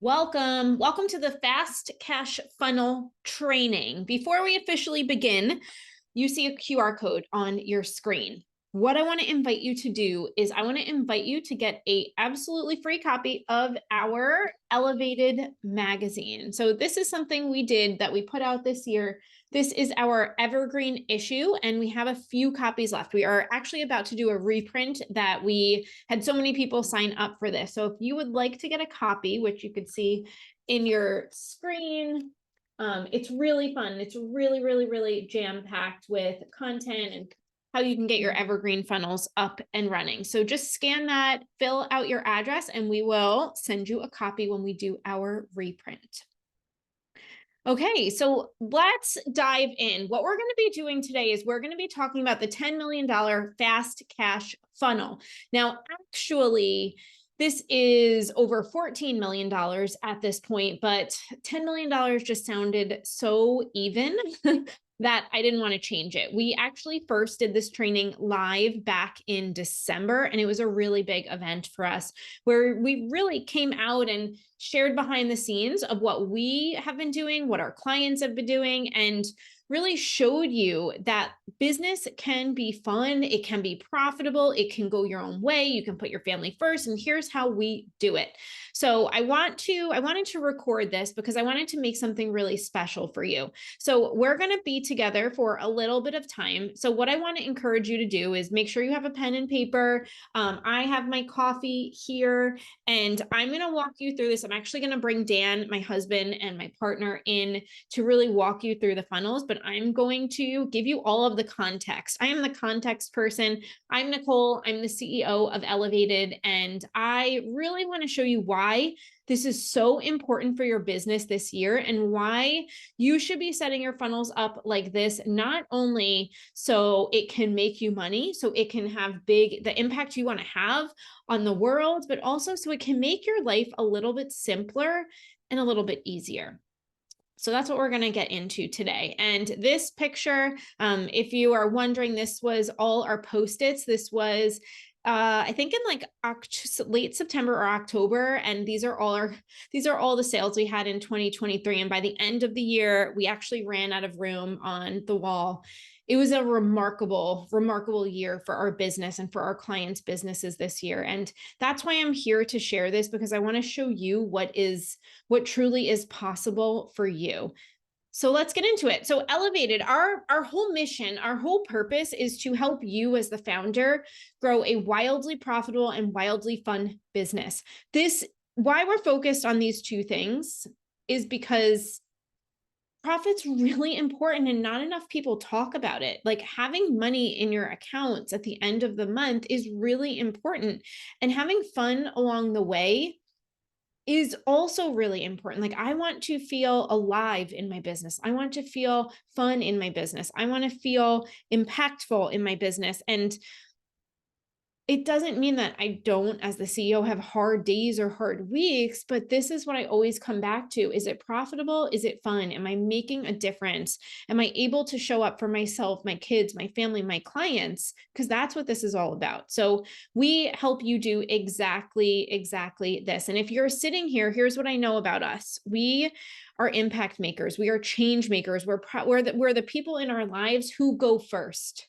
Welcome to the Fast Cash Funnel training. Before we officially begin, you see a QR code on your screen. What I want to invite you to do is I want to invite you to get a absolutely free copy of our Elevated magazine. So this is something we did that we put out this year. This is our evergreen issue, and we have a few copies left. We are actually about to do a reprint that we had so many people sign up for this. So if you would like to get a copy, which you could see in your screen, it's really fun. It's really jam-packed with content and how you can get your evergreen funnels up and running. So just scan that, fill out your address, and we will send you a copy when we do our reprint. Okay, so let's dive in. What we're going to be doing today is we're going to be talking about the $10 million fast cash funnel. Now, actually, this is over $14 million at this point, but $10 million just sounded so even that I didn't want to change it. We actually first did this training live back in December, and it was a really big event for us where we really came out and shared behind the scenes of what we have been doing, what our clients have been doing, and really showed you that business can be fun, it can be profitable, it can go your own way, you can put your family first, and here's how we do it. So I wanted to record this because I wanted to make something really special for you. So we're going to be together for a little bit of time. So what I want to encourage you to do is make sure you have a pen and paper. I have my coffee here, and I'm going to walk you through this. I'm actually going to bring Dan, my husband, and my partner in to really walk you through the funnels, but I'm going to give you all of the context. I am the context person. I'm Nicole. I'm the CEO of Elevated, and I really want to show you why this is so important for your business this year and why you should be setting your funnels up like this, not only so it can make you money, so it can have the impact you want to have on the world, but also so it can make your life a little bit simpler and a little bit easier. So that's what we're going to get into today. And this picture, if you are wondering, this was all our Post-its. This was I think in like late September or October, and these are all the sales we had in 2023. And by the end of the year, we actually ran out of room on the wall. It was a remarkable year for our business and for our clients' businesses this year. And that's why I'm here to share this, because I want to show you what truly is possible for you. So let's get into it. So Elevated, our whole mission, our whole purpose is to help you as the founder grow a wildly profitable and wildly fun business. Why we're focused on these two things is because profit's really important and not enough people talk about it. Like having money in your accounts at the end of the month is really important, and having fun along the way is also really important. Like I want to feel alive in my business. I want to feel fun in my business. I want to feel impactful in my business. And it doesn't mean that I don't, as the CEO, have hard days or hard weeks, but this is what I always come back to. Is it profitable? Is it fun? Am I making a difference? Am I able to show up for myself, my kids, my family, my clients? Because that's what this is all about. So we help you do exactly this. And if you're sitting here, here's what I know about us. We are impact makers. We are change makers. We're the people in our lives who go first.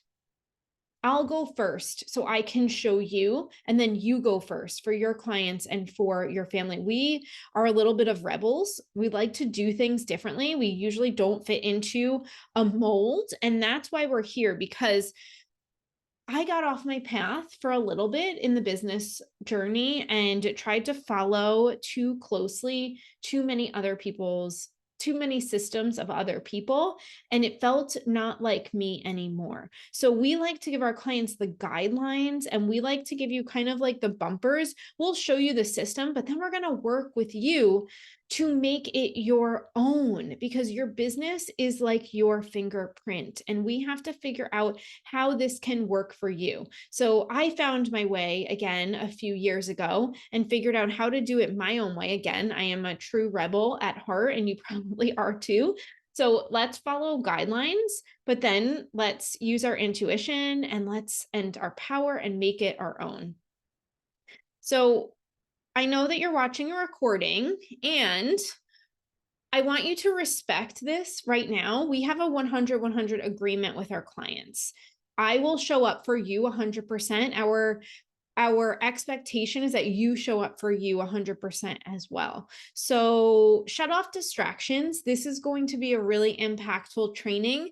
I'll go first so I can show you, and then you go first for your clients and for your family. We are a little bit of rebels. We like to do things differently. We usually don't fit into a mold. And that's why we're here, because I got off my path for a little bit in the business journey and tried to follow too closely too many systems of other people, and it felt not like me anymore. So we like to give our clients the guidelines, and we like to give you kind of like the bumpers. We'll show you the system, but then we're going to work with you to make it your own, because your business is like your fingerprint, and we have to figure out how this can work for you. So I found my way again a few years ago and figured out how to do it my own way. Again, I am a true rebel at heart, and you probably are too. So let's follow guidelines, but then let's use our intuition and our power and make it our own. So I know that you're watching a recording, and I want you to respect this right now. We have a 100-100 agreement with our clients. I will show up for you 100%. Our expectation is that you show up for you 100% as well. So shut off distractions. This is going to be a really impactful training.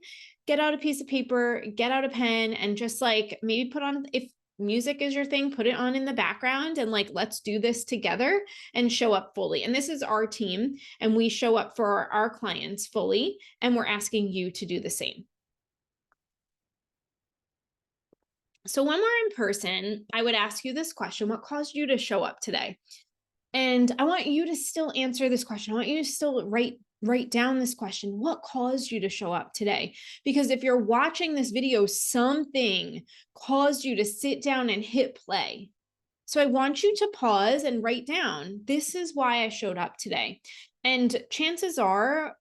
Get out a piece of paper, get out a pen, and just like maybe put on, if music is your thing, put it on in the background and like, let's do this together and show up fully. And this is our team, and we show up for our clients fully, and we're asking you to do the same. So when we're in person, I would ask you this question: what caused you to show up today? And I want you to still answer this question. I want you to still write down this question: what caused you to show up today? Because if you're watching this video, something caused you to sit down and hit play. So I want you to pause and write down, this is why I showed up today. And chances are,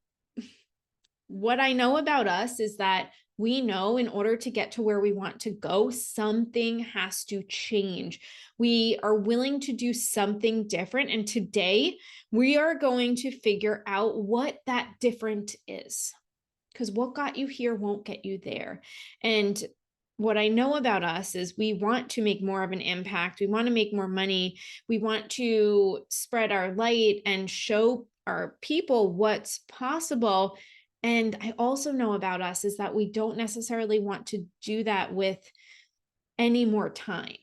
what I know about us is that we know in order to get to where we want to go, something has to change. We are willing to do something different. And today we are going to figure out what that different is, because what got you here won't get you there. And what I know about us is we want to make more of an impact. We want to make more money. We want to spread our light and show our people what's possible. And I also know about us is that we don't necessarily want to do that with any more time.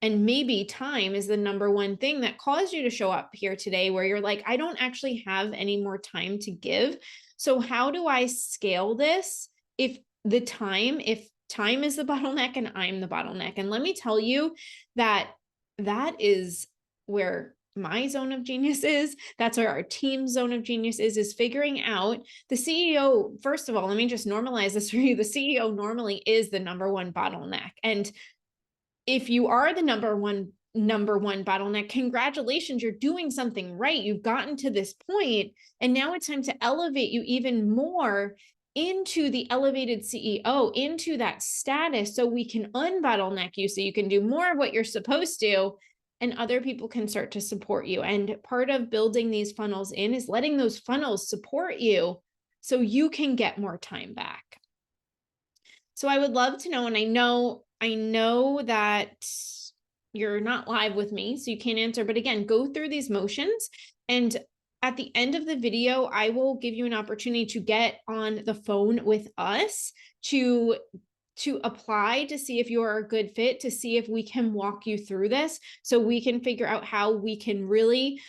And maybe time is the number one thing that caused you to show up here today, where you're like, I don't actually have any more time to give. So how do I scale this if time is the bottleneck and I'm the bottleneck? And let me tell you that that is where my zone of genius is. That's where our team's zone of genius is figuring out the CEO. First of all, let me just normalize this for you. The CEO normally is the number one bottleneck. And if you are the number one bottleneck, congratulations, you're doing something right. You've gotten to this point, and now it's time to elevate you even more into the elevated CEO, into that status, so we can unbottleneck you, so you can do more of what you're supposed to, and other people can start to support you. And part of building these funnels in is letting those funnels support you so you can get more time back. So I would love to know, and I know that you're not live with me, so you can't answer, but again, go through these motions. And at the end of the video, I will give you an opportunity to get on the phone with us to apply, to see if you're a good fit, to see if we can walk you through this, so we can figure out how we can really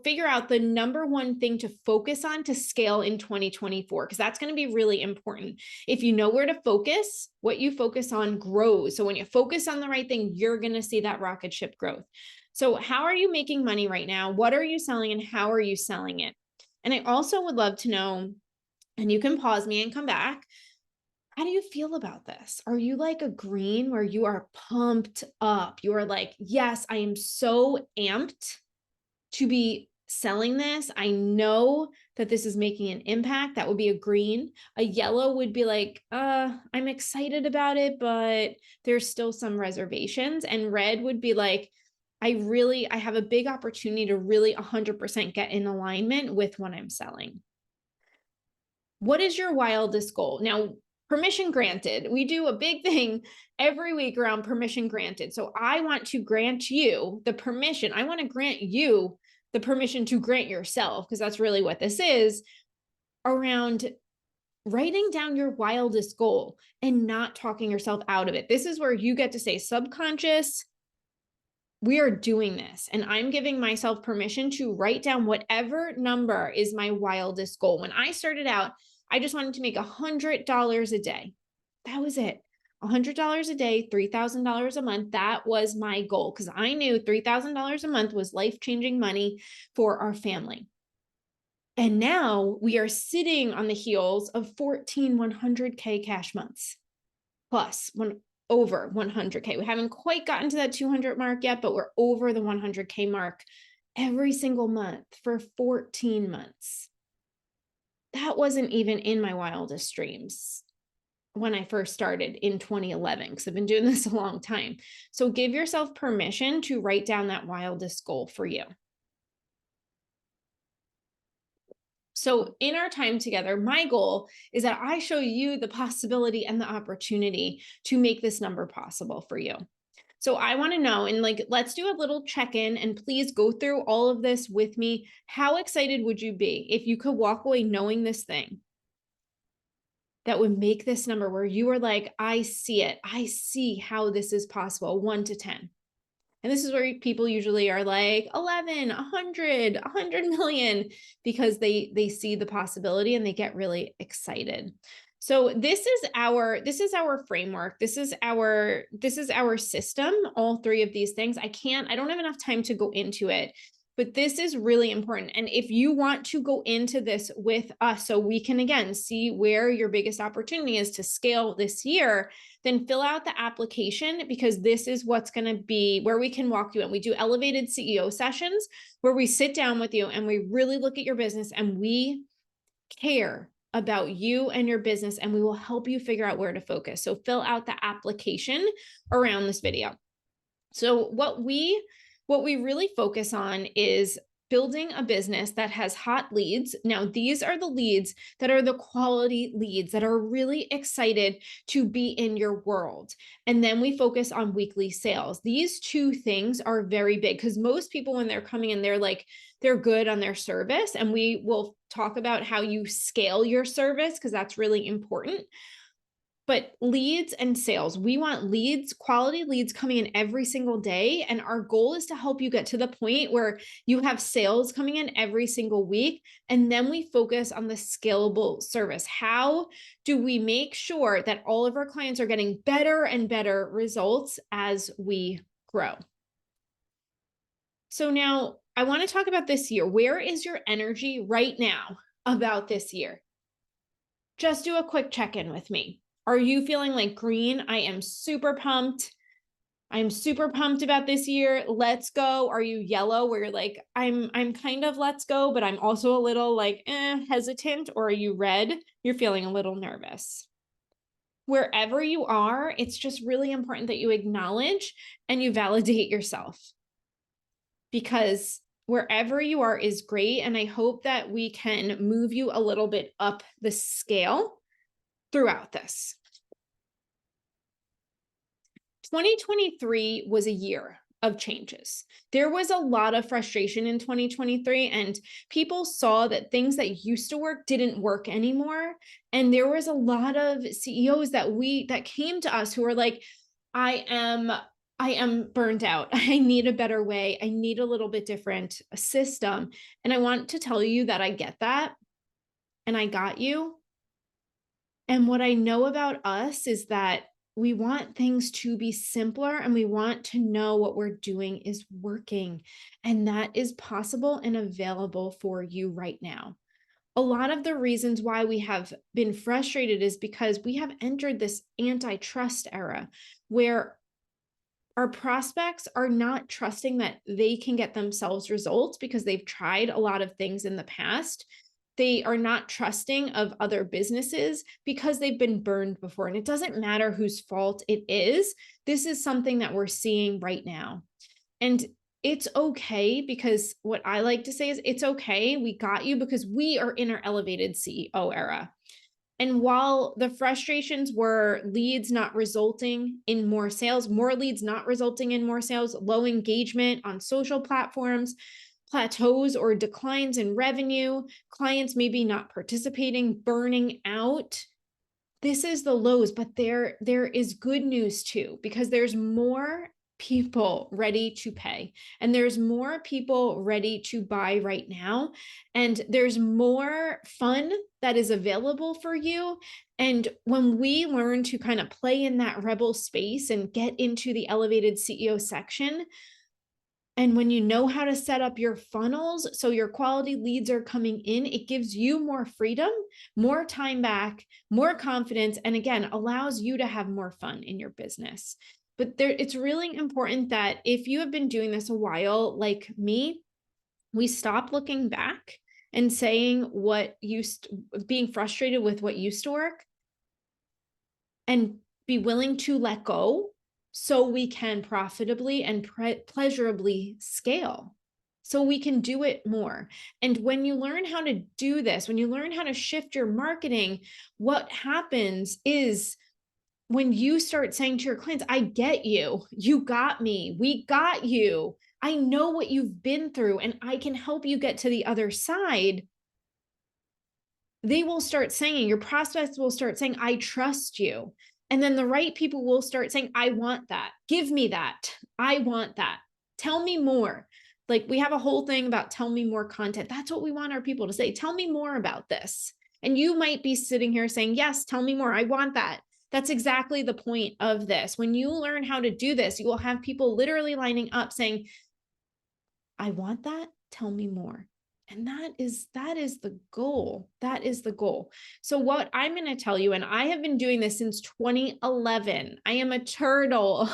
figure out the number one thing to focus on to scale in 2024, because that's going to be really important. If you know where to focus, what you focus on grows. So when you focus on the right thing, you're going to see that rocket ship growth. So how are you making money right now? What are you selling, and how are you selling it? And I also would love to know, and you can pause me and come back, how do you feel about this? Are you like a green, where you are pumped up? You are like, yes, I am so amped to be selling this. I know that this is making an impact. That would be a green. A yellow would be like, I'm excited about it, but there's still some reservations. And red would be like, I have a big opportunity to really 100% get in alignment with what I'm selling. What is your wildest goal? Now, permission granted. We do a big thing every week around permission granted. So I want to grant you the permission. I want to grant you the permission to grant yourself, because that's really what this is, around writing down your wildest goal and not talking yourself out of it. This is where you get to say, subconscious, we are doing this, and I'm giving myself permission to write down whatever number is my wildest goal. When I started out, I just wanted to make $100 a day. That was it. $100 a day, $3,000 a month. That was my goal, because I knew $3,000 a month was life-changing money for our family. And now we are sitting on the heels of 14 100K cash months, plus over 100K. We haven't quite gotten to that 200 mark yet, but we're over the 100K mark every single month for 14 months. That wasn't even in my wildest dreams. when I first started in 2011, because I've been doing this a long time. So give yourself permission to write down that wildest goal for you. So in our time together, my goal is that I show you the possibility and the opportunity to make this number possible for you. So I want to know, and like, let's do a little check-in, and please go through all of this with me. How excited would you be if you could walk away knowing this thing that would make this number where you are like, I see it. I see how this is possible, 1 to 10. And this is where people usually are like 11, 100, 100 million, because they see the possibility and they get really excited. So this is our framework. This is our system, all three of these things. I don't have enough time to go into it, but this is really important. And if you want to go into this with us, so we can again see where your biggest opportunity is to scale this year, then fill out the application, because this is what's going to be where we can walk you in. We do elevated CEO sessions where we sit down with you and we really look at your business and we care about you and your business, and we will help you figure out where to focus. So fill out the application around this video. So what we really focus on is building a business that has hot leads. Now, these are the leads that are the quality leads that are really excited to be in your world. And then we focus on weekly sales. These two things are very big, because most people, when they're coming in, they're good on their service. And we will talk about how you scale your service, because that's really important. But leads and sales, we want leads, quality leads coming in every single day. And our goal is to help you get to the point where you have sales coming in every single week. And then we focus on the scalable service. How do we make sure that all of our clients are getting better and better results as we grow? So now I want to talk about this year. Where is your energy right now about this year? Just do a quick check-in with me. Are you feeling like green? I am super pumped. I'm super pumped about this year. Let's go. Are you yellow, where you're like, I'm kind of let's go, but I'm also a little like hesitant? Or are you red? You're feeling a little nervous. Wherever you are, it's just really important that you acknowledge and you validate yourself, because wherever you are is great. And I hope that we can move you a little bit up the scale throughout this. 2023 was a year of changes. There was a lot of frustration in 2023, and people saw that things that used to work didn't work anymore. And there was a lot of CEOs that came to us who were like, I am burned out. I need a better way. I need a little bit different system. And I want to tell you that I get that, and I got you. And what I know about us is that we want things to be simpler, and we want to know what we're doing is working. And that is possible and available for you right now. A lot of the reasons why we have been frustrated is because we have entered this antitrust era where our prospects are not trusting that they can get themselves results because they've tried a lot of things in the past. They are not trusting of other businesses because they've been burned before. And it doesn't matter whose fault it is. This is something that we're seeing right now. And it's okay, because what I like to say is it's okay. We got you because we are in our elevated CEO era. And while the frustrations were leads not resulting in more sales, more leads not resulting in more sales, low engagement on social platforms, plateaus or declines in revenue, clients maybe not participating, burning out. This is the lows, but there is good news too, because there's more people ready to pay, and there's more people ready to buy right now, and there's more fun that is available for you. And when we learn to kind of play in that rebel space and get into the elevated CEO section, and when you know how to set up your funnels so your quality leads are coming in, it gives you more freedom, more time back, more confidence, and again, allows you to have more fun in your business. But it's really important that if you have been doing this a while, like me, we stop looking back and saying being frustrated with what used to work, and be willing to let go so we can profitably and pleasurably scale, so we can do it more. And when you learn how to do this, when you learn how to shift your marketing, what happens is when you start saying to your clients, I get you, you got me, we got you, I know what you've been through, and I can help you get to the other side, they will start saying, your prospects will start saying, I trust you. And then the right people will start saying, I want that. Give me that. I want that. Tell me more. Like, we have a whole thing about tell me more content. That's what we want our people to say. Tell me more about this. And you might be sitting here saying, yes, tell me more. I want that. That's exactly the point of this. When you learn how to do this, you will have people literally lining up saying, I want that. Tell me more. And that is the goal. That is the goal. So what I'm going to tell you, and I have been doing this since 2011. I am a turtle.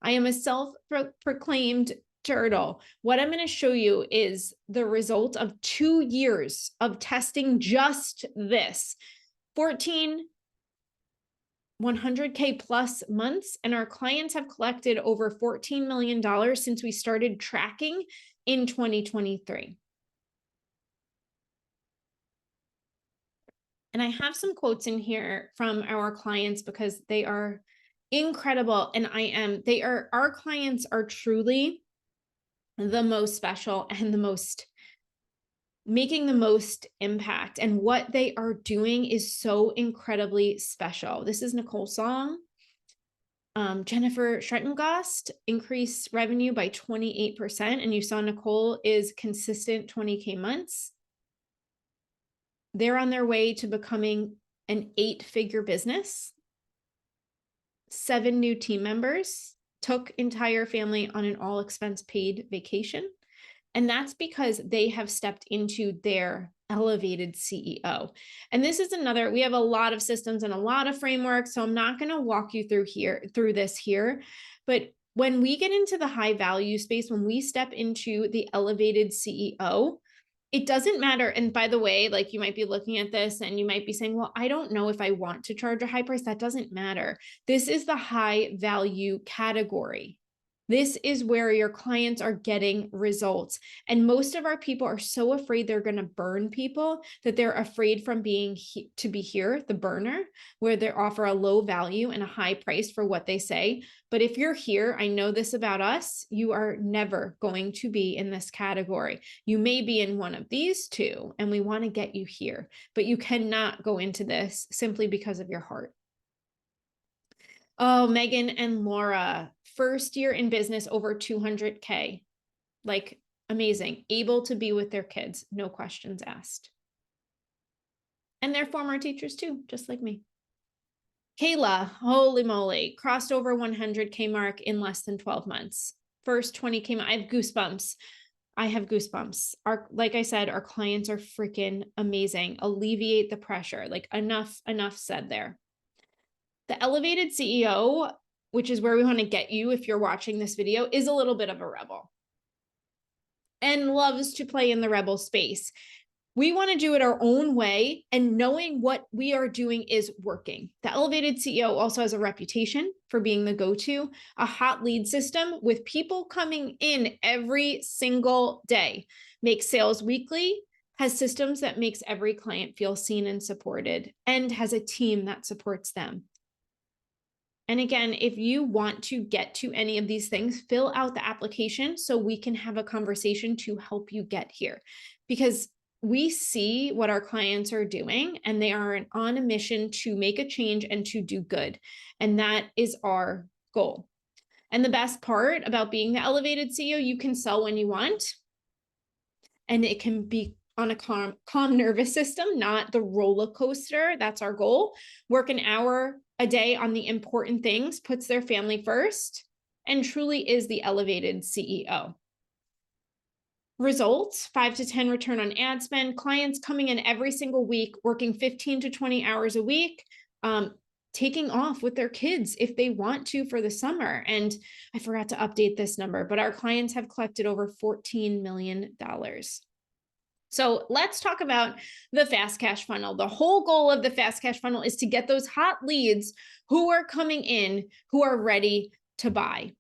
I am a self-proclaimed turtle. What I'm going to show you is the result of 2 years of testing just this. 14 100K plus months, and our clients have collected over $14 million since we started tracking in 2023. And I have some quotes in here from our clients because they are incredible. And our clients are truly the most special and the most making the most impact. And what they are doing is so incredibly special. This is Nicole Song. Jennifer Schrettengast increased revenue by 28%. And you saw Nicole is consistent 20K months. They're on their way to becoming an 8-figure business. 7 new team members, took entire family on an all expense paid vacation. And that's because they have stepped into their elevated CEO. And this is another, we have a lot of systems and a lot of frameworks, so I'm not going to walk you through this here. But when we get into the high value space, when we step into the elevated CEO, it doesn't matter. And by the way, like, you might be looking at this and you might be saying, well, I don't know if I want to charge a high price. That doesn't matter. This is the high value category. This is where your clients are getting results. And most of our people are so afraid they're going to burn people that they're afraid from being to be here, the burner, where they offer a low value and a high price for what they say. But if you're here, I know this about us, you are never going to be in this category. You may be in one of these two, and we want to get you here, but you cannot go into this simply because of your heart. Oh, Megan and Laura, first year in business, over 200K. Like, amazing. Able to be with their kids, no questions asked. And they're former teachers too, just like me. Kayla, holy moly, crossed over 100K mark in less than 12 months. First 20K, I have goosebumps. I have goosebumps. Like I said, our clients are freaking amazing. Alleviate the pressure. Like, enough said there. The elevated CEO, which is where we want to get you if you're watching this video, is a little bit of a rebel and loves to play in the rebel space. We want to do it our own way, and knowing what we are doing is working. The elevated CEO also has a reputation for being the go-to, a hot lead system with people coming in every single day, makes sales weekly, has systems that makes every client feel seen and supported, and has a team that supports them. And again, if you want to get to any of these things, fill out the application so we can have a conversation to help you get here. Because we see what our clients are doing, and they are on a mission to make a change and to do good. And that is our goal. And the best part about being the elevated CEO, you can sell when you want. And it can be on a calm nervous system, not the roller coaster. That's our goal. Work an hour a day on the important things, puts their family first, and truly is the elevated CEO. Results, 5 to 10 return on ad spend, clients coming in every single week, working 15 to 20 hours a week, taking off with their kids if they want to for the summer. And I forgot to update this number, but our clients have collected over $14 million. So let's talk about the fast cash funnel. The whole goal of the fast cash funnel is to get those hot leads who are coming in, who are ready to buy.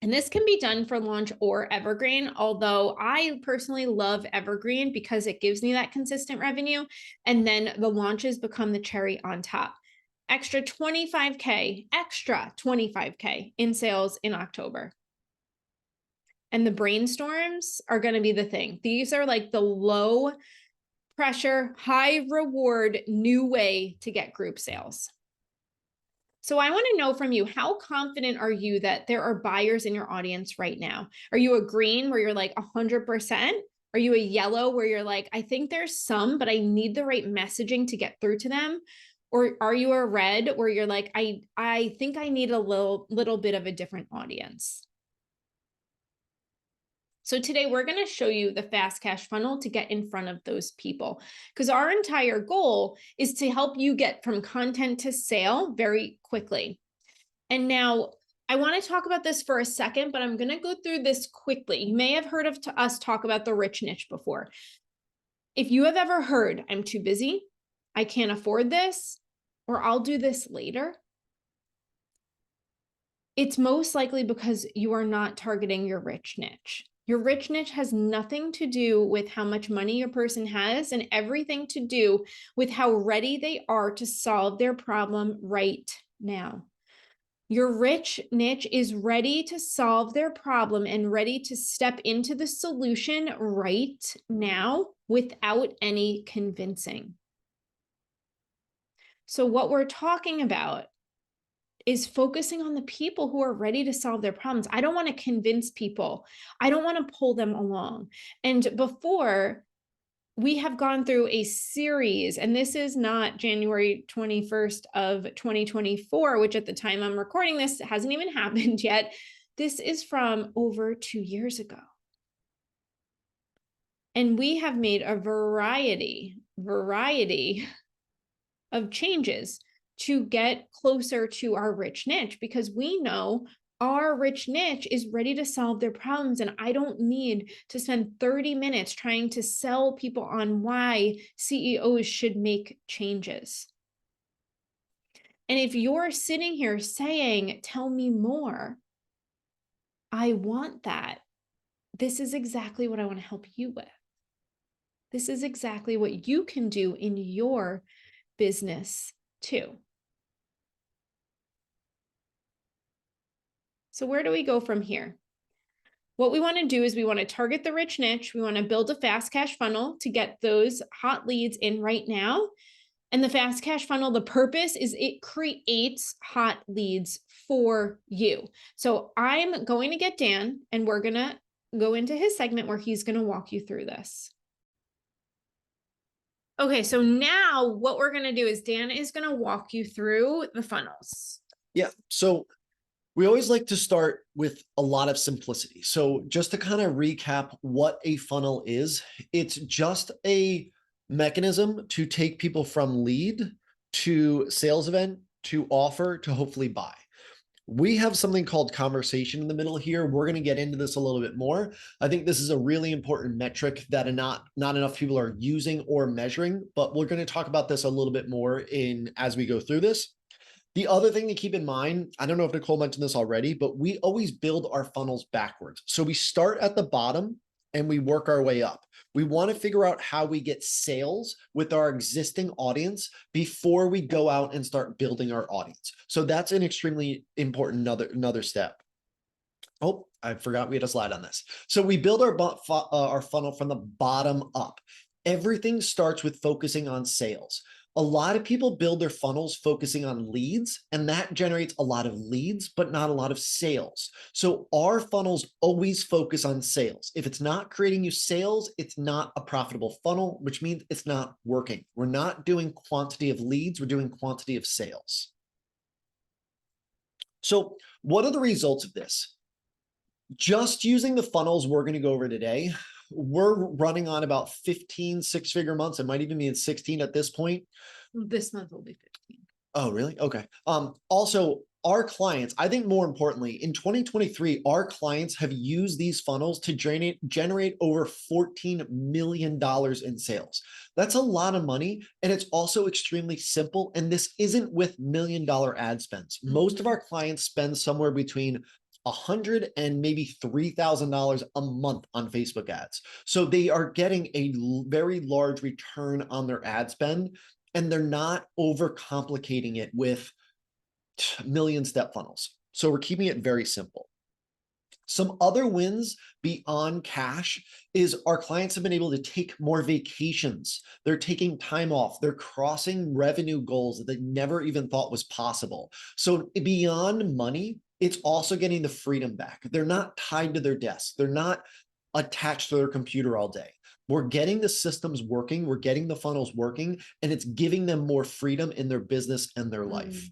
And this can be done for launch or evergreen, although I personally love evergreen because it gives me that consistent revenue. And then the launches become the cherry on top. Extra 25K in sales in October. And the brainstorms are going to be the thing. These are like the low pressure, high reward new way to get group sales. So I want to know from you, how confident are you that there are buyers in your audience right now? Are you a green where you're like 100%? Are you a yellow where you're like, I think there's some, but I need the right messaging to get through to them? Or are you a red where you're like, I think I need a little bit of a different audience? So today we're going to show you the fast cash funnel to get in front of those people, because our entire goal is to help you get from content to sale very quickly. And now I want to talk about this for a second, but I'm going to go through this quickly. You may have heard of us talk about the rich niche before. If you have ever heard, I'm too busy, I can't afford this, or I'll do this later, it's most likely because you are not targeting your rich niche. Your rich niche has nothing to do with how much money your person has and everything to do with how ready they are to solve their problem right now. Your rich niche is ready to solve their problem and ready to step into the solution right now without any convincing. So what we're talking about is focusing on the people who are ready to solve their problems. I don't want to convince people. I don't want to pull them along. And before, we have gone through a series, and this is not January 21st of 2024, which at the time I'm recording this hasn't even happened yet. This is from over 2 years ago. And we have made a variety of changes to get closer to our rich niche, because we know our rich niche is ready to solve their problems. And I don't need to spend 30 minutes trying to sell people on why CEOs should make changes. And if you're sitting here saying, tell me more, I want that. This is exactly what I want to help you with. This is exactly what you can do in your business too. So where do we go from here? What we want to do is we want to target the rich niche. We want to build a fast cash funnel to get those hot leads in right now. And the fast cash funnel, the purpose is it creates hot leads for you. So I'm going to get Dan and we're going to go into his segment where he's going to walk you through this. Okay, so now what we're going to do is Dan is going to walk you through the funnels. Yeah, so we always like to start with a lot of simplicity. So just to kind of recap what a funnel is, it's just a mechanism to take people from lead to sales event to offer to hopefully buy. We have something called conversation in the middle here. We're going to get into this a little bit more. I think this is a really important metric that not enough people are using or measuring, but we're going to talk about this a little bit more as we go through this. The other thing to keep in mind, I don't know if Nicole mentioned this already, but we always build our funnels backwards. So we start at the bottom and we work our way up. We want to figure out how we get sales with our existing audience before we go out and start building our audience. So that's an extremely important another step. Oh, I forgot we had a slide on this. So we build our funnel from the bottom up. Everything starts with focusing on sales. A lot of people build their funnels focusing on leads, and that generates a lot of leads, but not a lot of sales. So our funnels always focus on sales. If it's not creating you sales, it's not a profitable funnel, which means it's not working. We're not doing quantity of leads, we're doing quantity of sales. So what are the results of this? Just using the funnels we're going to go over today, we're running on about 15 six-figure months. It might even be in 16 at this point. This month will be 15. Oh, really? Okay. Also, our clients, I think more importantly, in 2023, our clients have used these funnels to generate over $14 million in sales. That's a lot of money. And it's also extremely simple. And this isn't with $1 million ad spends. Most of our clients spend somewhere between $100 and maybe $3,000 a month on Facebook ads. So they are getting a very large return on their ad spend, and they're not overcomplicating it with million step funnels. So we're keeping it very simple. Some other wins beyond cash is our clients have been able to take more vacations. They're taking time off. They're crossing revenue goals that they never even thought was possible. So beyond money, it's also getting the freedom back. They're not tied to their desk. They're not attached to their computer all day. We're getting the systems working. We're getting the funnels working, and it's giving them more freedom in their business and their life.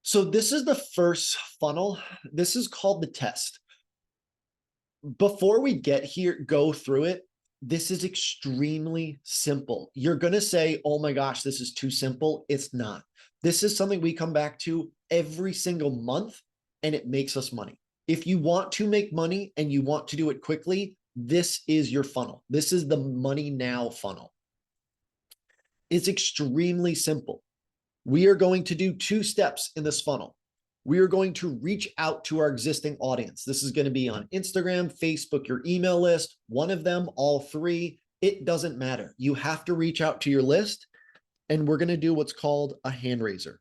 So this is the first funnel. This is called the test. Before we go through it, this is extremely simple. You're going to say, oh my gosh, this is too simple. It's not. This is something we come back to every single month, and it makes us money. If you want to make money and you want to do it quickly, this is your funnel. This is the money now funnel. It's extremely simple. We are going to do 2 steps in this funnel. We are going to reach out to our existing audience. This is going to be on Instagram, Facebook, your email list, one of them, all 3. It doesn't matter. You have to reach out to your list, and we're going to do what's called a hand raiser.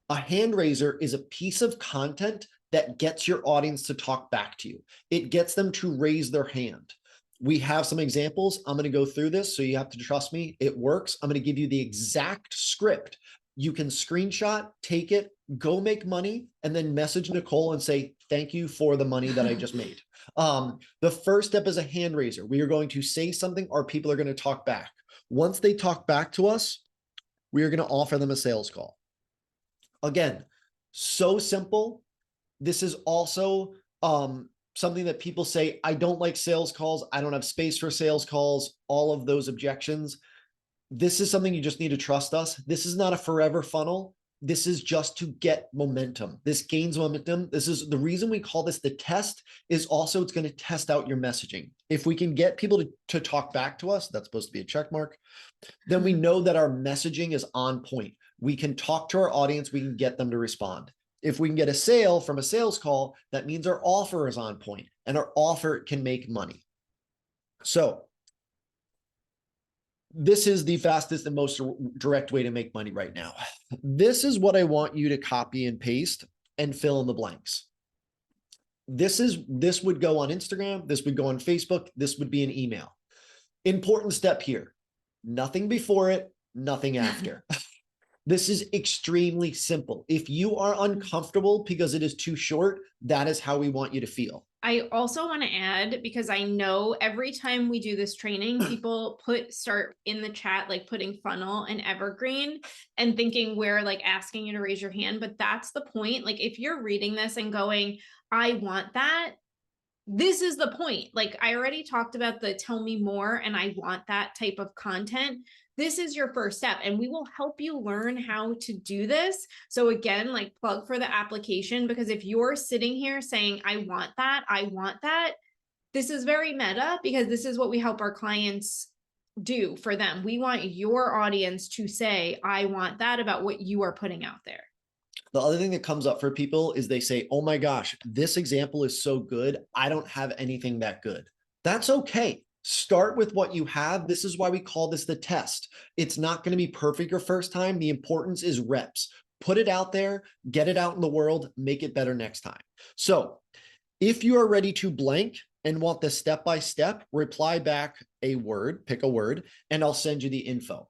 A hand raiser is a piece of content that gets your audience to talk back to you. It gets them to raise their hand. We have some examples. I'm going to go through this, so you have to trust me. It works. I'm going to give you the exact script. You can screenshot, take it, go make money, and then message Nicole and say, thank you for the money that I just made. The first step is a hand raiser. We are going to say something, our people are going to talk back. Once they talk back to us, we are going to offer them a sales call. Again, so simple. This is also something that people say, I don't like sales calls. I don't have space for sales calls, all of those objections. This is something you just need to trust us. This is not a forever funnel. This is just to get momentum. This gains momentum. This is the reason we call this the test, is also it's going to test out your messaging. If we can get people to talk back to us, that's supposed to be a check mark, then we know that our messaging is on point. We can talk to our audience. We can get them to respond. If we can get a sale from a sales call, that means our offer is on point and our offer can make money. So this is the fastest and most direct way to make money right now. This is what I want you to copy and paste and fill in the blanks. This would go on Instagram. This would go on Facebook. This would be an email. Important step here. Nothing before it, nothing after. This is extremely simple. If you are uncomfortable because it is too short, that is how we want you to feel. I also want to add, because I know every time we do this training, people start in the chat, like putting funnel and evergreen and thinking we're like asking you to raise your hand, but that's the point. Like if you're reading this and going, I want that, this is the point. Like I already talked about the tell me more and I want that type of content. This is your first step and we will help you learn how to do this. So again, like plug for the application, because if you're sitting here saying, I want that, this is very meta because this is what we help our clients do for them. We want your audience to say, I want that about what you are putting out there. The other thing that comes up for people is they say, oh my gosh, this example is so good. I don't have anything that good. That's okay. Start with what you have. This is why we call this the test. It's not going to be perfect your first time. The importance is reps. Put it out there, get it out in the world, make it better next time. So if you are ready to blank and want the step-by-step, reply back a word, pick a word, and I'll send you the info.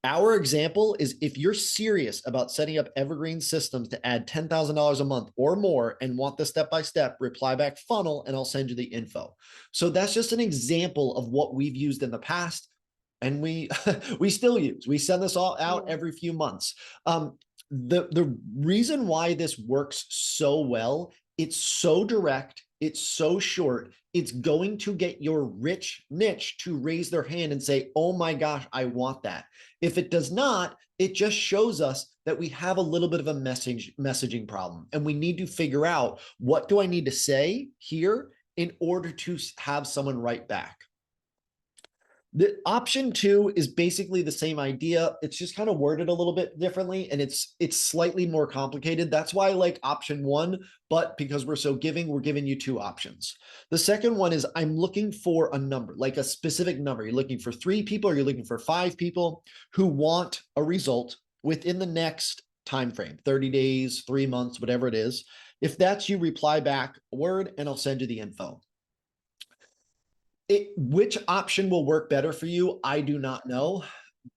Our example is if you're serious about setting up evergreen systems to add $10,000 a month or more and want the step-by-step, reply back funnel and I'll send you the info. So that's just an example of what we've used in the past and we still use. We send this all out every few months. The reason why this works so well, it's so direct, It's so short. It's going to get your rich niche to raise their hand and say, oh my gosh, I want that. If it does not, it just shows us that we have a little bit of a messaging problem, and we need to figure out, what do I need to say here in order to have someone write back? The option 2 is basically the same idea. It's just kind of worded a little bit differently, and it's slightly more complicated. That's why I like option 1, but because we're so giving, we're giving you 2 options. The second one is, I'm looking for a number, like a specific number. You're looking for 3 people, or you're looking for 5 people who want a result within the next time frame, 30 days, 3 months, whatever it is. If that's you, reply back a word and I'll send you the info. Which option will work better for you? I do not know.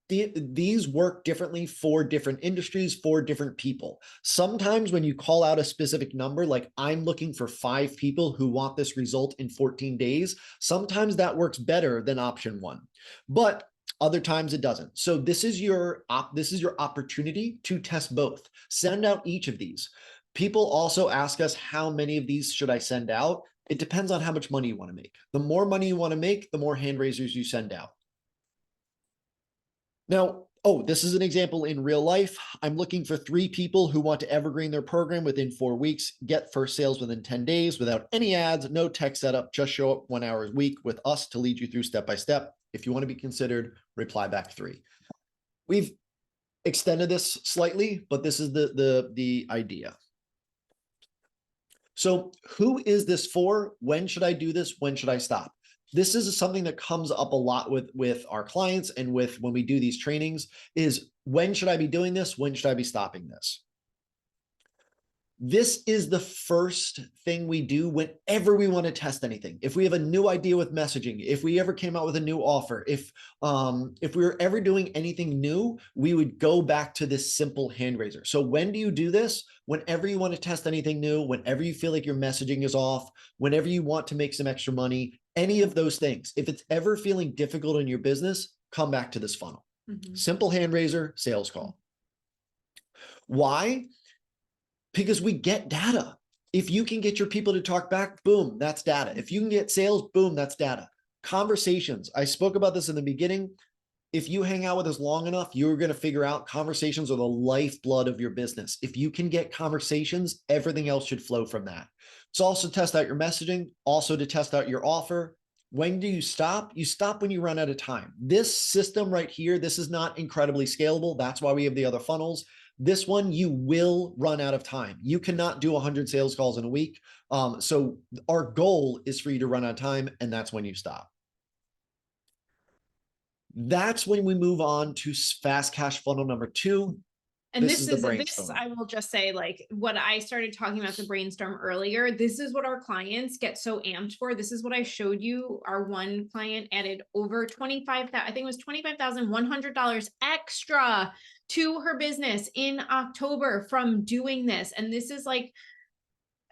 These work differently for different industries, for different people. Sometimes when you call out a specific number, like I'm looking for 5 people who want this result in 14 days, sometimes that works better than option 1, but other times it doesn't. So this is your opportunity to test both. Send out each of these. People also ask us, how many of these should I send out? It depends on how much money you want to make. The more money you want to make, the more hand raisers you send out. Now, this is an example in real life. I'm looking for 3 people who want to evergreen their program within 4 weeks, get first sales within 10 days without any ads, no tech setup, just show up 1 hour a week with us to lead you through step by step. If you want to be considered, reply back 3. We've extended this slightly, but this is the idea. So who is this for? When should I do this? When should I stop? This is something that comes up a lot with our clients, and when we do these trainings, is, when should I be doing this? When should I be stopping this? This is the first thing we do whenever we want to test anything. If we have a new idea with messaging, if we ever came out with a new offer, if we were ever doing anything new, we would go back to this simple hand raiser. So when do you do this? Whenever you want to test anything new, whenever you feel like your messaging is off, whenever you want to make some extra money, any of those things. If it's ever feeling difficult in your business, come back to this funnel. Simple hand raiser, sales call. Why? Because we get data. If you can get your people to talk back, boom, that's data. If you can get sales, boom, that's data. Conversations. I spoke about this in the beginning. If you hang out with us long enough, you're going to figure out conversations are the lifeblood of your business. If you can get conversations, everything else should flow from that. So also test out your messaging, also to test out your offer. When do you stop? You stop when you run out of time. This system right here, this is not incredibly scalable. That's why we have the other funnels. This one, you will run out of time. You cannot do 100 sales calls in a week. So our goal is for you to run out of time, and that's when you stop. That's when we move on to fast cash funnel number 2. And this I will just say, like, what I started talking about the brainstorm earlier, this is what our clients get so amped for. This is what I showed you. Our one client added over I think it was $25,100 extra to her business in October from doing this. And this is like,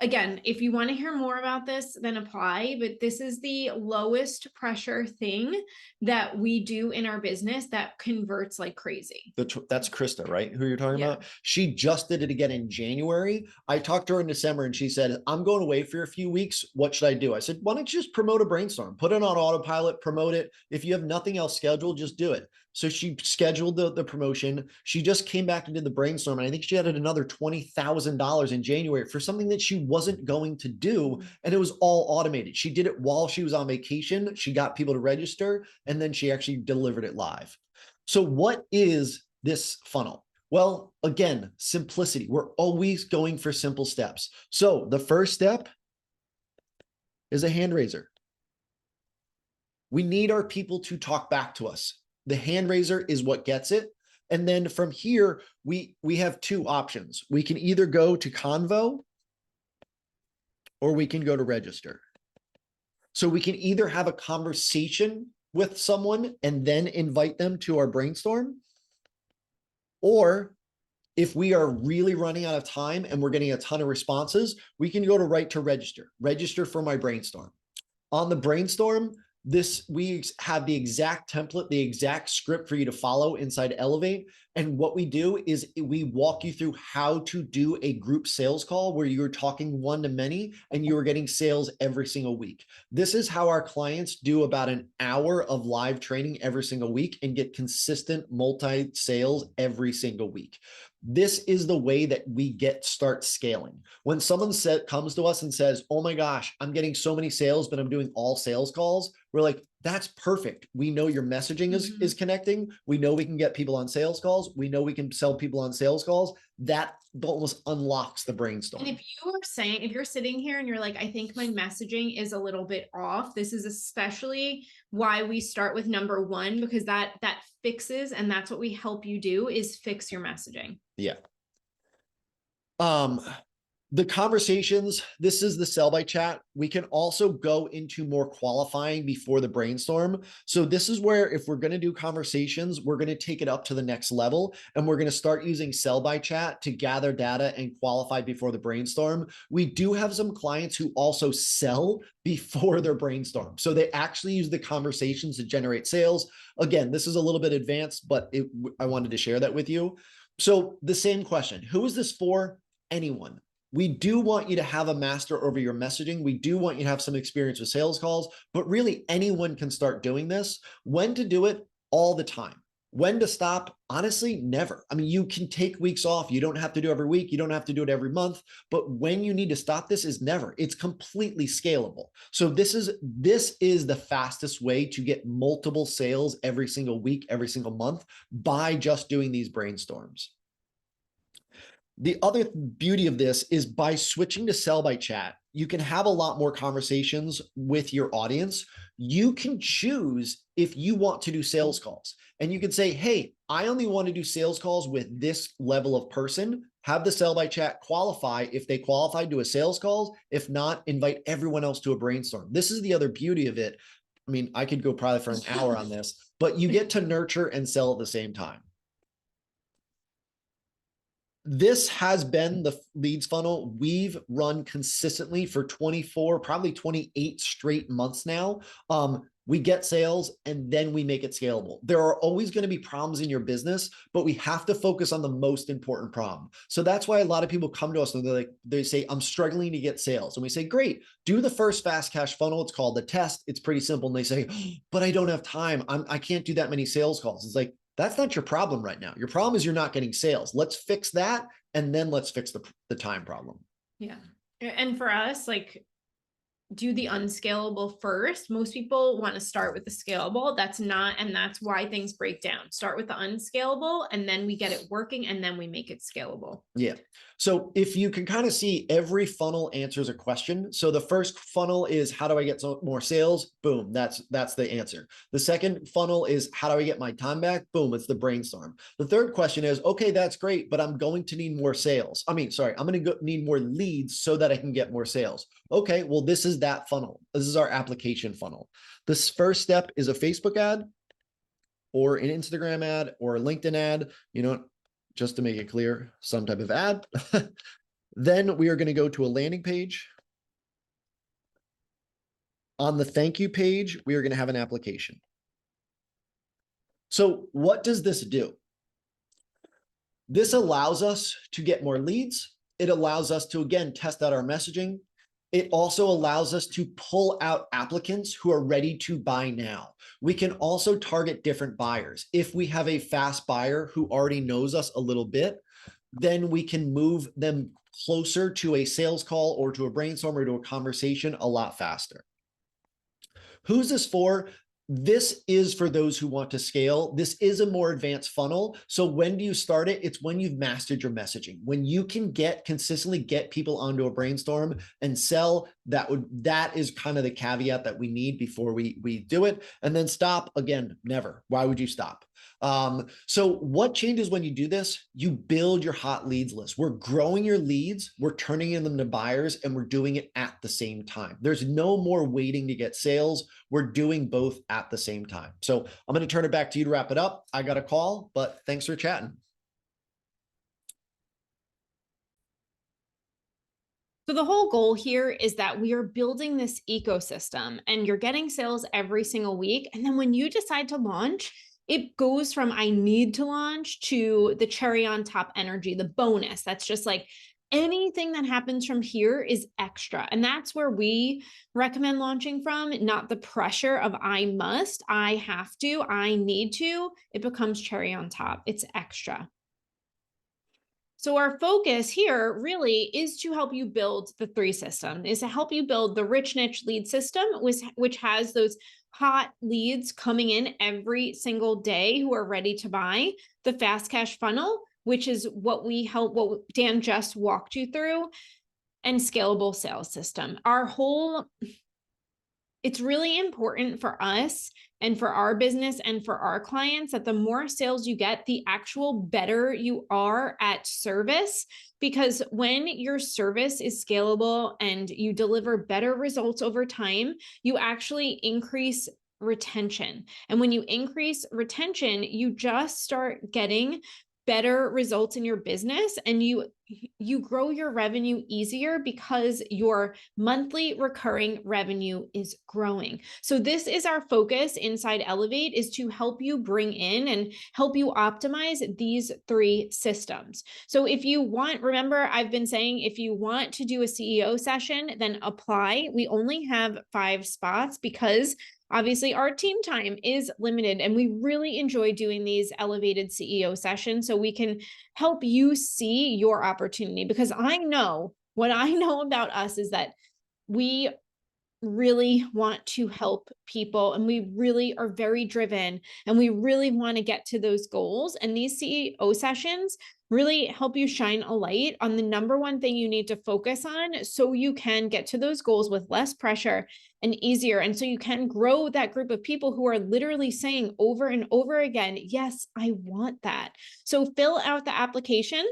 again, if you want to hear more about this, then apply. But this is the lowest pressure thing that we do in our business that converts like crazy. That's Krista, right? Who you're talking about? She just did it again in January. I talked to her in December and she said, I'm going away for a few weeks. What should I do? I said, why don't you just promote a brainstorm? Put it on autopilot, promote it. If you have nothing else scheduled, just do it. So she scheduled the promotion. She just came back and did the brainstorm. And I think she added another $20,000 in January for something that she wasn't going to do. And it was all automated. She did it while she was on vacation. She got people to register, and then she actually delivered it live. So what is this funnel? Well, again, simplicity. We're always going for simple steps. So the first step is a hand raiser. We need our people to talk back to us. The hand raiser is what gets it. And then from here, we have 2 options. We can either go to Convo or we can go to register. So we can either have a conversation with someone and then invite them to our brainstorm, or if we are really running out of time and we're getting a ton of responses, we can go to register for my brainstorm. On the brainstorm, We have the exact template, the exact script for you to follow inside Elevate. And what we do is we walk you through how to do a group sales call where you're talking one to many and you are getting sales every single week. This is how our clients do about an hour of live training every single week and get consistent multi-sales every single week. This is the way that we start scaling. When someone comes to us and says, oh my gosh, I'm getting so many sales, but I'm doing all sales calls, we're like, that's perfect. We know your messaging is connecting. We know we can get people on sales calls. We know we can sell people on sales calls. That almost unlocks the brainstorm. And if you're sitting here and you're like, I think my messaging is a little bit off, this is especially why we start with number one, because that fixes, and that's what we help you do, is fix your messaging. Yeah. The conversations, this is the sell by chat. We can also go into more qualifying before the brainstorm. So this is where, if we're going to do conversations, we're going to take it up to the next level, and we're going to start using sell by chat to gather data and qualify before the brainstorm. We do have some clients who also sell before their brainstorm. So they actually use the conversations to generate sales. Again, this is a little bit advanced, but I wanted to share that with you. So the same question, who is this for? Anyone. We do want you to have a master over your messaging. We do want you to have some experience with sales calls, but really anyone can start doing this. When to do it? All the time. When to stop? Honestly, never. I mean, you can take weeks off. You don't have to do every week. You don't have to do it every month, but when you need to stop this is never. It's completely scalable. So this is the fastest way to get multiple sales every single week, every single month, by just doing these brainstorms. The other beauty of this is by switching to sell by chat, you can have a lot more conversations with your audience. You can choose if you want to do sales calls, and you can say, hey, I only want to do sales calls with this level of person. Have the sell by chat qualify. If they qualify, do a sales calls. If not, invite everyone else to a brainstorm. This is the other beauty of it. I mean, I could go probably for an hour on this, but you get to nurture and sell at the same time. This has been the leads funnel we've run consistently for 24, probably 28 straight months now. We get sales and then we make it scalable. There are always going to be problems in your business, but we have to focus on the most important problem. So that's why a lot of people come to us and they say, I'm struggling to get sales. And we say, great, do the first fast cash funnel. It's called the test. It's pretty simple. And they say, but I don't have time. I can't do that many sales calls. It's like, that's not your problem right now. Your problem is you're not getting sales. Let's fix that. And then let's fix the time problem. Yeah. And for us, like, do the unscalable first. Most people want to start with the scalable. That's why things break down. Start with the unscalable, and then we get it working, and then we make it scalable. Yeah. So if you can kind of see, every funnel answers a question. So the first funnel is, how do I get more sales? Boom. That's the answer. The second funnel is, how do I get my time back? Boom. It's the brainstorm. The third question is, okay, that's great, but I'm going to need more sales. I'm going to need more leads so that I can get more sales. Okay. Well, this is that funnel. This is our application funnel. This first step is a Facebook ad or an Instagram ad or a LinkedIn ad, just to make it clear, some type of ad. Then we are going to go to a landing page. On the thank you page, we are going to have an application. So what does this do? This allows us to get more leads. It allows us to, again, test out our messaging. It also allows us to pull out applicants who are ready to buy now. We can also target different buyers. If we have a fast buyer who already knows us a little bit, then we can move them closer to a sales call or to a brainstorm or to a conversation a lot faster. Who's this for? This is for those who want to scale. This is a more advanced funnel. So when do you start it? It's when you've mastered your messaging. When you can consistently get people onto a brainstorm and sell, that is kind of the caveat that we need before we do it. And then stop, again, never. Why would you stop? So what changes when you do this? You build your hot leads list. We're growing your leads, we're turning them to buyers, and we're doing it at the same time. There's no more waiting to get sales. We're doing both at the same time. So I'm going to turn it back to you to wrap it up. I got a call, but thanks for chatting. So the whole goal here is that we are building this ecosystem and you're getting sales every single week. And then when you decide to launch, it goes from I need to launch to the cherry on top energy, the bonus. That's just like anything that happens from here is extra. And that's where we recommend launching from, not the pressure of I must, I have to, I need to. It becomes cherry on top. It's extra. So our focus here really is to help you build the 3 system, is to help you build the rich niche lead system, which has those hot leads coming in every single day who are ready to buy, the fast cash funnel, which is what Dan just walked you through, and scalable sales system. It's really important for us and for our business and for our clients that the more sales you get, the actual better you are at service. Because when your service is scalable and you deliver better results over time, you actually increase retention. And when you increase retention, you just start getting better results in your business, and you grow your revenue easier because your monthly recurring revenue is growing. So this is our focus inside Elevate, is to help you bring in and help you optimize these 3 systems. So if you want, remember I've been saying, if you want to do a CEO session, then apply. We only have 5 spots because obviously our team time is limited, and we really enjoy doing these elevated CEO sessions so we can help you see your opportunity. Because I know what I know about us is that we really want to help people, and we really are very driven, and we really want to get to those goals. And these CEO sessions really help you shine a light on the number one thing you need to focus on so you can get to those goals with less pressure and easier. And so you can grow that group of people who are literally saying over and over again, yes, I want that. So fill out the application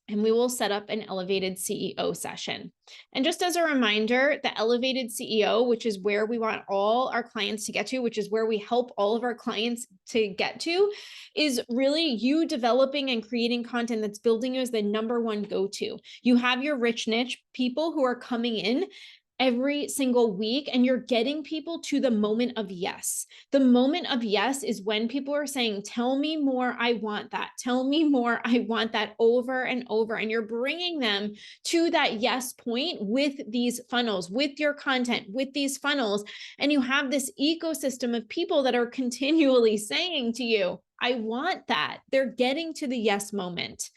and we will set up an elevated CEO session. And just as a reminder, the elevated CEO, which is where we want all our clients to get to, which is where we help all of our clients to get to, is really you developing and creating content that's building you as the number one go-to. You have your rich niche people who are coming in every single week, and you're getting people to the moment of yes. The moment of yes is when people are saying, tell me more, I want that. Tell me more, I want that, over and over. And you're bringing them to that yes point with these funnels, with your content, with these funnels. And you have this ecosystem of people that are continually saying to you, I want that. They're getting to the yes moment.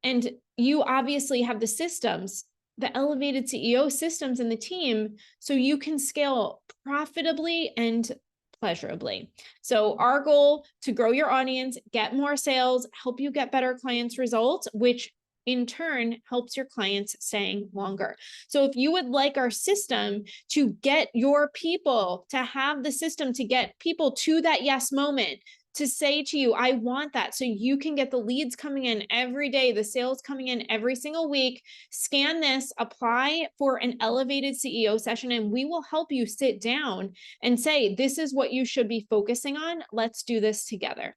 And you obviously have the systems, the elevated CEO systems in the team, so you can scale profitably and pleasurably. So our goal to grow your audience, get more sales, help you get better clients results, which in turn helps your clients staying longer. So if you would like our system to get your people, to have the system to get people to that yes moment, to say to you, I want that, so you can get the leads coming in every day, the sales coming in every single week, scan this, apply for an elevated CEO session, and we will help you sit down and say, this is what you should be focusing on. Let's do this together.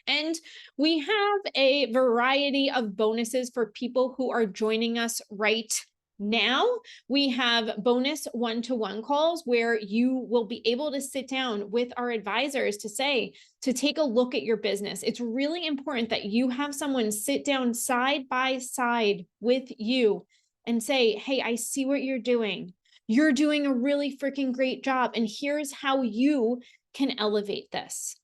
And we have a variety of bonuses for people who are joining us right now. We have bonus one-to-one calls where you will be able to sit down with our advisors to take a look at your business. It's really important that you have someone sit down side by side with you and say, hey, I see what you're doing. You're doing a really freaking great job. And here's how you can elevate this.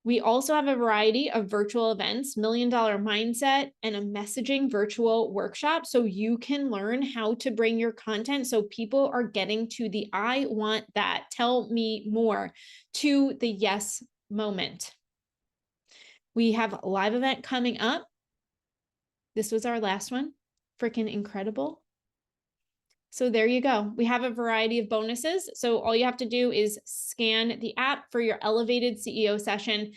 We also have a variety of virtual events, $1 Million Mindset, and a messaging virtual workshop. So you can learn how to bring your content so people are getting to the I want that, tell me more, to the yes moment. We have a live event coming up. This was our last one. Freaking incredible. So there you go. We have a variety of bonuses. So all you have to do is scan the app for your elevated CEO session.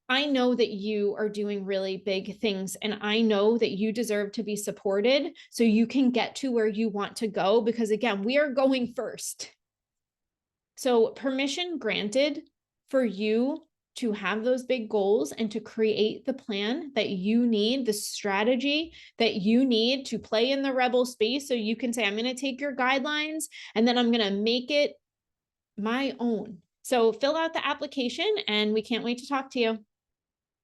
I know that you are doing really big things, and I know that you deserve to be supported so you can get to where you want to go, because again, we are going first. So permission granted for you to have those big goals and to create the plan that you need, the strategy that you need to play in the rebel space. So you can say, I'm going to take your guidelines and then I'm going to make it my own. So fill out the application and we can't wait to talk to you.